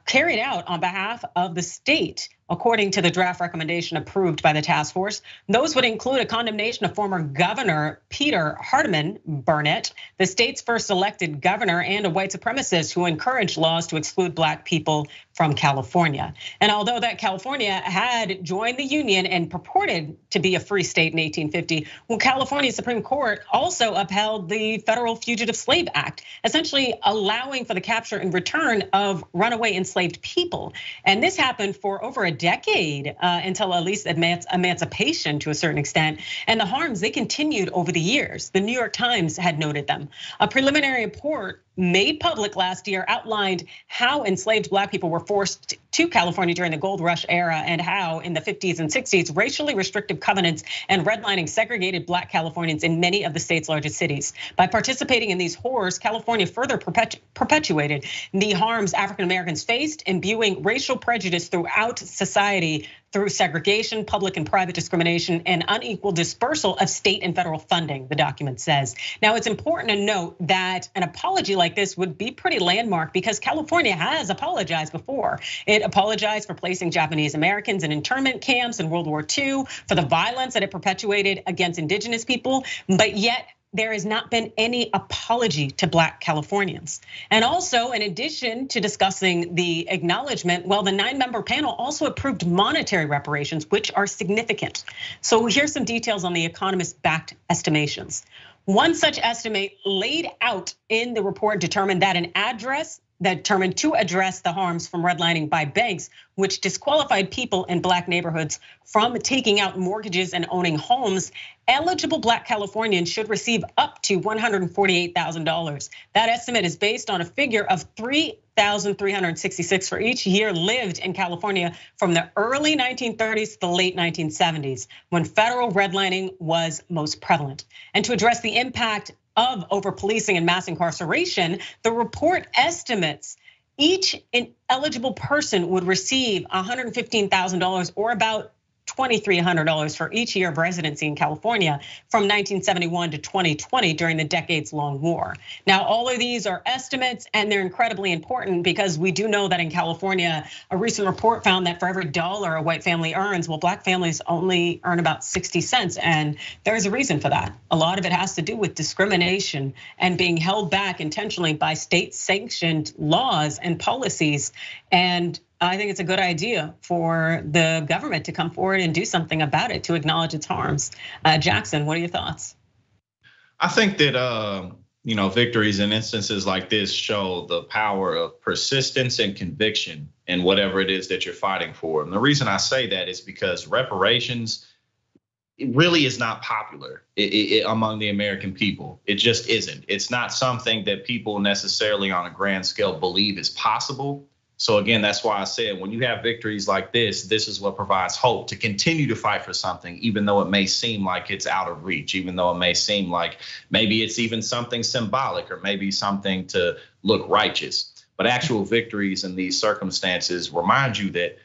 carried out on behalf of the state according to the draft recommendation approved by the task force. Those would include a condemnation of former Governor Peter Hardeman Burnett, the state's first elected governor, and a white supremacist who encouraged laws to exclude Black people from California. And although that California had joined the Union and purported to be a free state in 1850, well, California Supreme Court also upheld the Federal Fugitive Slave Act, essentially allowing for the capture and return of runaway enslaved people. And this happened for over a decade until at least emancipation to a certain extent. And the harms, they continued over the years. The New York Times had noted them. A preliminary report made public last year outlined how enslaved Black people were forced to California during the gold rush era, and how in the 50s and 60s, racially restrictive covenants and redlining segregated Black Californians in many of the state's largest cities. By participating in these horrors, California further perpetuated the harms African Americans faced, imbuing racial prejudice throughout society through segregation, public and private discrimination, and unequal dispersal of state and federal funding, the document says. Now, it's important to note that an apology like this would be pretty landmark because California has apologized before. It apologized for placing Japanese Americans in internment camps in World War II, for the violence that it perpetuated against indigenous people, but yet there has not been any apology to Black Californians. And also, in addition to discussing the acknowledgement, well, the 9-member panel also approved monetary reparations, which are significant. So here's some details on the economist-backed estimations. One such estimate laid out in the report determined that to address the harms from redlining by banks, which disqualified people in Black neighborhoods from taking out mortgages and owning homes, eligible Black Californians should receive up to $148,000. That estimate is based on a figure of $3,366 for each year lived in California from the early 1930s to the late 1970s, when federal redlining was most prevalent. And to address the impact of over-policing and mass incarceration, the report estimates each eligible person would receive $115,000 or about $2,300 for each year of residency in California from 1971 to 2020 during the decades-long war. Now, all of these are estimates and they're incredibly important because we do know that in California, a recent report found that for every dollar a white family earns, well, Black families only earn about 60 cents. And there's a reason for that. A lot of it has to do with discrimination and being held back intentionally by state-sanctioned laws and policies. And I think it's a good idea for the government to come forward and do something about it to acknowledge its harms. Jackson, what are your thoughts? I think that victories in instances like this show the power of persistence and conviction in whatever it is that you're fighting for. And the reason I say that is because reparations, it really is not popular among the American people. It just isn't. It's not something that people necessarily on a grand scale believe is possible. So again, that's why I said when you have victories like this is what provides hope to continue to fight for something, even though it may seem like it's out of reach, even though it may seem like maybe it's even something symbolic or maybe something to look righteous. But actual victories in these circumstances remind you that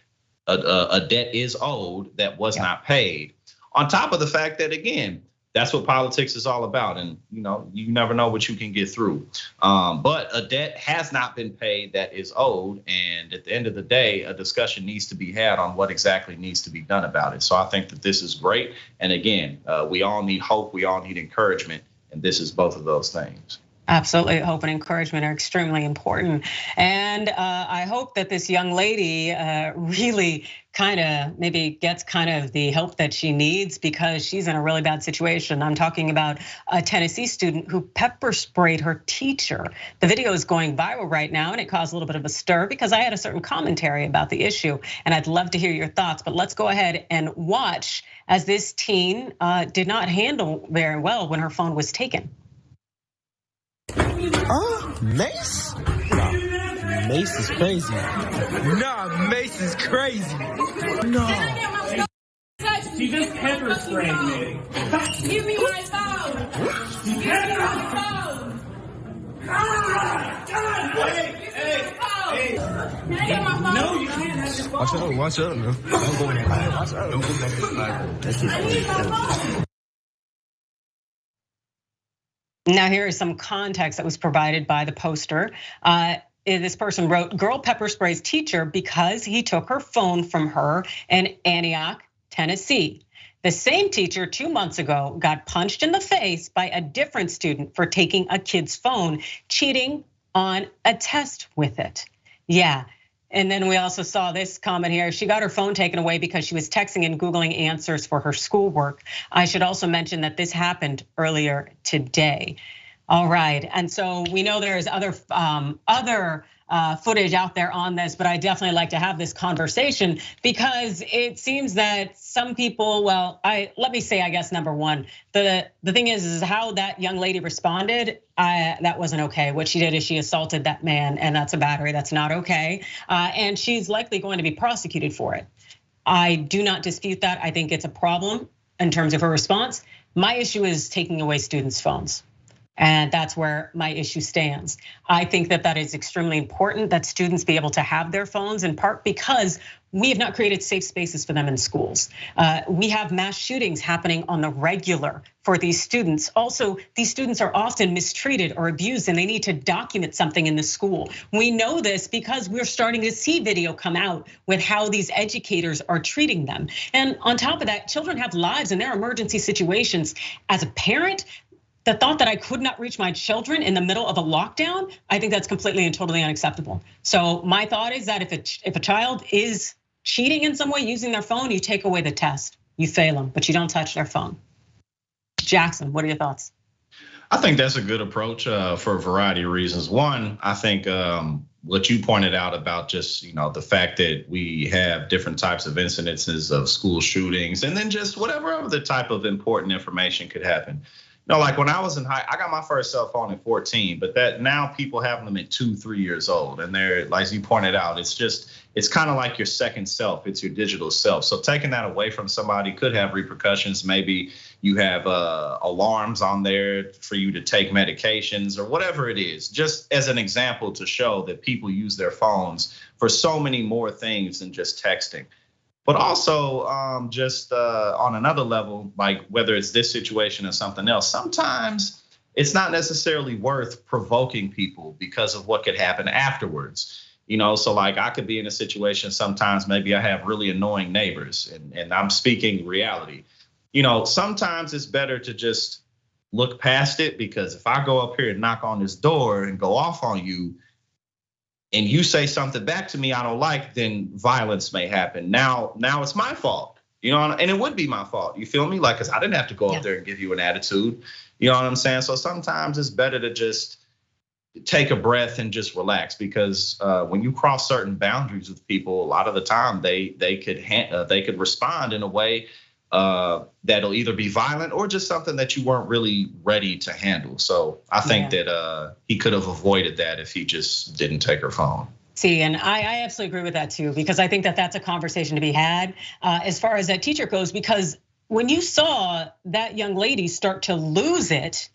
a debt is owed that was not paid. On top of the fact that, again, that's what politics is all about. And you never know what you can get through. But a debt has not been paid that is owed. And at the end of the day, a discussion needs to be had on what exactly needs to be done about it. So I think that this is great. And again, we all need hope. We all need encouragement. And this is both of those things. Absolutely, hope and encouragement are extremely important. And I hope that this young lady really maybe gets the help that she needs because she's in a really bad situation. I'm talking about a Tennessee student who pepper sprayed her teacher. The video is going viral right now and it caused a little bit of a stir because I had a certain commentary about the issue and I'd love to hear your thoughts, but let's go ahead and watch as this teen did not handle very well when her phone was taken. Mace? Nah, Mace is crazy. Nah, Mace is crazy. No. She just pepper sprayed me. Give me my phone. Give me my phone. Hey. Can I get my phone? No, you can't have your phone. Watch out, man. Don't go in there. Watch out. Don't go back. That's it. I need my phone. Now here is some context that was provided by the poster. this person wrote, girl pepper sprays teacher because he took her phone from her in Antioch, Tennessee. The same teacher 2 months ago got punched in the face by a different student for taking a kid's phone, cheating on a test with it. Yeah. And then we also saw this comment here. She got her phone taken away because she was texting and Googling answers for her schoolwork. I should also mention that this happened earlier today. All right, and so we know there's other footage out there on this, but I definitely like to have this conversation because it seems that some people, well, let me say, I guess number one, the thing is how that young lady responded. That wasn't okay. What she did is she assaulted that man, and that's a battery. That's not okay, and she's likely going to be prosecuted for it. I do not dispute that. I think it's a problem in terms of her response. My issue is taking away students' phones. And that's where my issue stands. I think that is extremely important that students be able to have their phones, in part because we have not created safe spaces for them in schools. We have mass shootings happening on the regular for these students. Also, these students are often mistreated or abused and they need to document something in the school. We know this because we're starting to see video come out with how these educators are treating them. And on top of that, children have lives and there are emergency situations. As a parent, the thought that I could not reach my children in the middle of a lockdown, I think that's completely and totally unacceptable. So my thought is that if a child is cheating in some way using their phone, you take away the test, you fail them, but you don't touch their phone. Jackson, what are your thoughts? I think that's a good approach for a variety of reasons. One, I think what you pointed out about just the fact that we have different types of incidences of school shootings, and then just whatever other type of important information could happen. Like when I was in I got my first cell phone at 14, but that now people have them at 2, 3 years old. And they're, like you pointed out, it's kind of like your second self, it's your digital self. So taking that away from somebody could have repercussions. Maybe you have alarms on there for you to take medications or whatever it is, just as an example to show that people use their phones for so many more things than just texting. But also just on another level, like whether it's this situation or something else, sometimes it's not necessarily worth provoking people because of what could happen afterwards. So like I could be in a situation sometimes, maybe I have really annoying neighbors and I'm speaking reality. Sometimes it's better to just look past it, because if I go up here and knock on this door and go off on you, and you say something back to me I don't like, then violence may happen. Now it's my fault, and it would be my fault. You feel me? Like, cause I didn't have to go up there and give you an attitude. You know what I'm saying? So sometimes it's better to just take a breath and just relax, because when you cross certain boundaries with people, a lot of the time they could respond in a way that'll either be violent or just something that you weren't really ready to handle. So I think that he could have avoided that if he just didn't take her phone. See, and I absolutely agree with that too, because I think that that's a conversation to be had as far as that teacher goes, because when you saw that young lady start to lose it,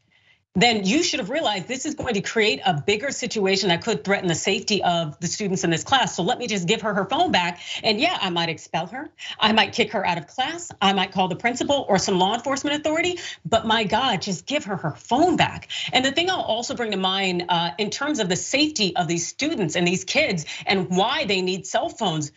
then you should have realized this is going to create a bigger situation that could threaten the safety of the students in this class. So let me just give her her phone back. And yeah, I might expel her. I might kick her out of class. I might call the principal or some law enforcement authority. But my God, just give her her phone back. And the thing I'll also bring to mind in terms of the safety of these students and these kids and why they need cell phones,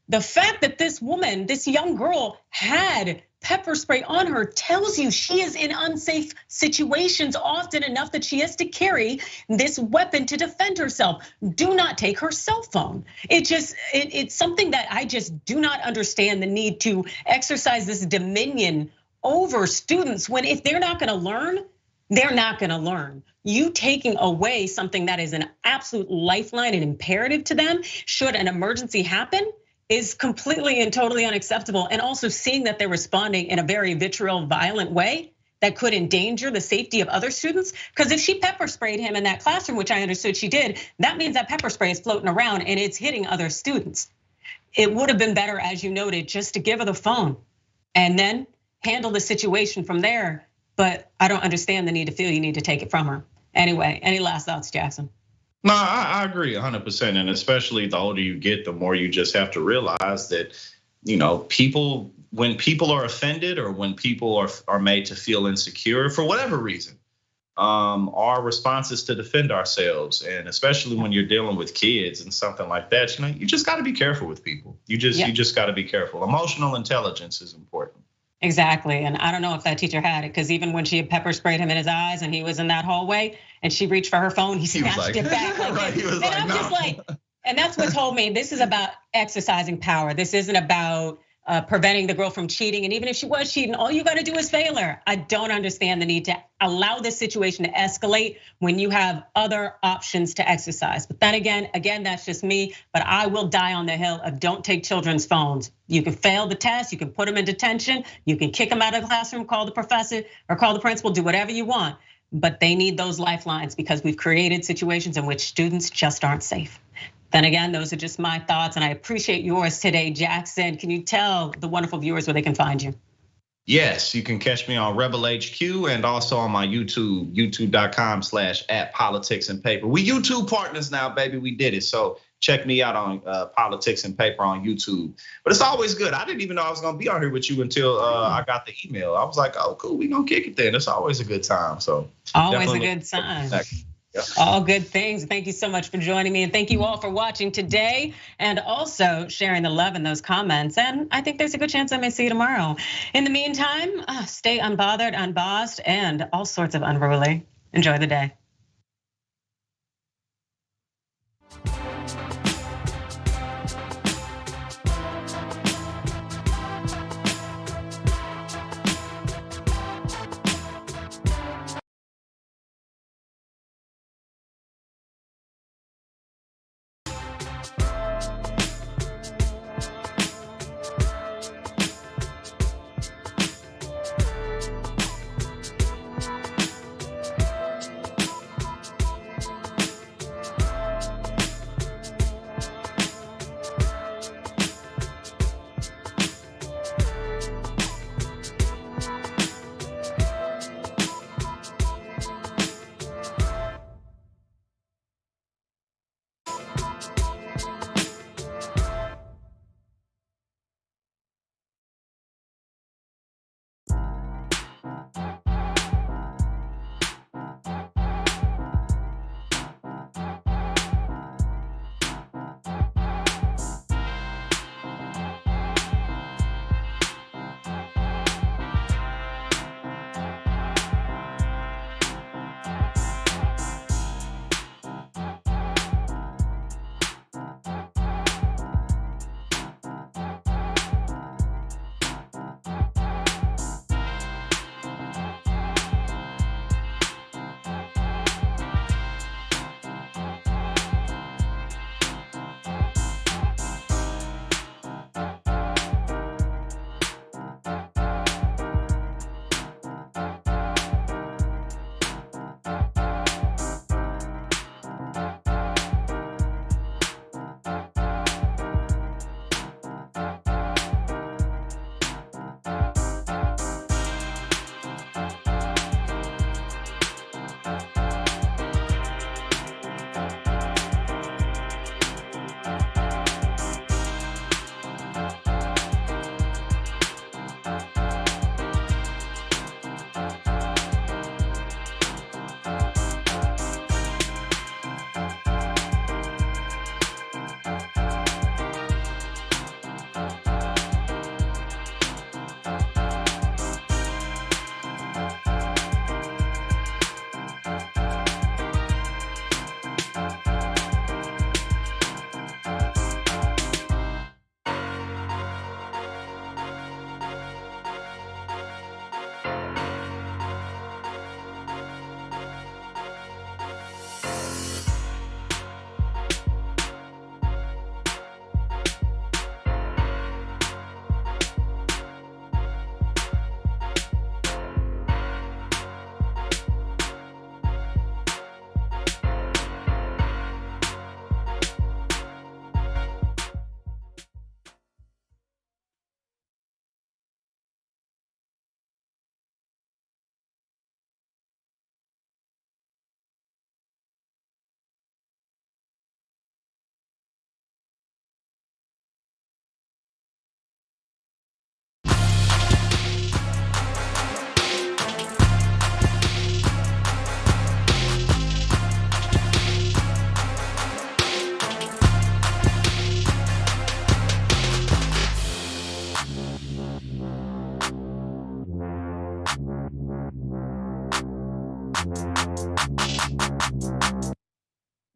the fact that this woman, this young girl, had pepper spray on her tells you she is in unsafe situations often enough that she has to carry this weapon to defend herself. Do not take her cell phone. It's something that I just do not understand, the need to exercise this dominion over students when if they're not gonna learn, they're not gonna learn. You taking away something that is an absolute lifeline and imperative to them should an emergency happen is completely and totally unacceptable. And also seeing that they're responding in a very vitriol, violent way that could endanger the safety of other students. Because if she pepper sprayed him in that classroom, which I understood she did, that means that pepper spray is floating around and it's hitting other students. It would have been better, as you noted, just to give her the phone and then handle the situation from there. But I don't understand the need to feel you need to take it from her. Anyway, any last thoughts, Jackson? No, I agree 100%. And especially the older you get, the more you just have to realize that, people, when people are offended or when people are made to feel insecure for whatever reason, our responses to defend ourselves. And especially when you're dealing with kids and something like that, you just got to be careful with people. You just got to be careful. Emotional intelligence is important. Exactly, and I don't know if that teacher had it, because even when she had pepper sprayed him in his eyes and he was in that hallway and she reached for her phone, he snatched it back. Just like, and that's what told me this is about exercising power. This isn't about preventing the girl from cheating. And even if she was cheating, all you gotta do is fail her. I don't understand the need to allow this situation to escalate when you have other options to exercise. But then again, that's just me, but I will die on the hill of don't take children's phones. You can fail the test, you can put them in detention, you can kick them out of the classroom, call the professor or call the principal, do whatever you want. But they need those lifelines because we've created situations in which students just aren't safe. Then again, those are just my thoughts, and I appreciate yours today, Jackson. Can you tell the wonderful viewers where they can find you? Yes, you can catch me on Rebel HQ and also on my YouTube, youtube.com/@politicsandpaper. We YouTube partners now, baby. We did it. So check me out on Politics and Paper on YouTube. But it's always good. I didn't even know I was gonna be on here with you until I got the email. I was like, oh, cool, we gonna kick it then. It's always a good time. So always a good time. All good things. Thank you so much for joining me. And thank you all for watching today and also sharing the love in those comments. And I think there's a good chance I may see you tomorrow. In the meantime, stay unbothered, unbossed, and all sorts of unruly. Enjoy the day.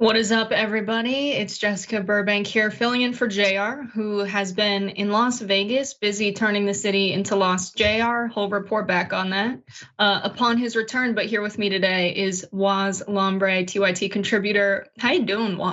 What is up, everybody? It's Jessica Burbank here, filling in for JR, who has been in Las Vegas, busy turning the city into Lost JR. He'll report back on that upon his return. But here with me today is Waz Lombre, TYT contributor. How you doing, Waz?